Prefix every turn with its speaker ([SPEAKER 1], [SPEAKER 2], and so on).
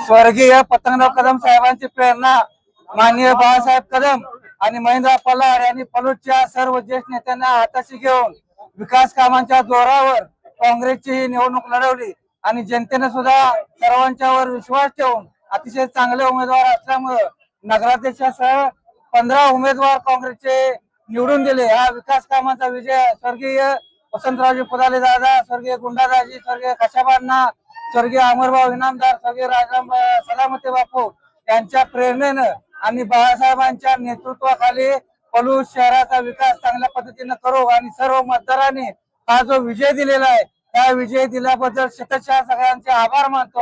[SPEAKER 1] स्वर्गीय पतंगराव कदम साहेबांची प्रेरणा माननीय बाळासाहेब कदम आणि महेंद्र पल्हार यांनी पलूसच्या सर्व ज्येष्ठ नेत्यांना हाताशी घेऊन विकास कामांच्या जोरावर काँग्रेसची ही निवडणूक लढवली आणि जनतेने सुद्धा सर्वांच्यावर विश्वास ठेवून अतिशय चांगले उमेदवार असल्यामुळे नगराध्यक्षासह 15 उमेदवार काँग्रेसचे निवडून दिले। हा विकास कामांचा विजय स्वर्गीय वसंतरावजी पुदाले दादा, स्वर्गीय गुंडादाजी, स्वर्गीय कशाबांना, स्वर्गीय अमरभाऊ इनामदार, स्वर्गीय राजाराम सलामते बापू यांच्या प्रेरणेनं आणि बाळासाहेबांच्या नेतृत्वाखाली पलूस शहराचा विकास चांगल्या पद्धतीने करू आणि सर्व मतदारांनी हा जो विजय दिलेला आहे त्या विजय दिल्याबद्दल शतशः सगळ्यांचे आभार मानतो।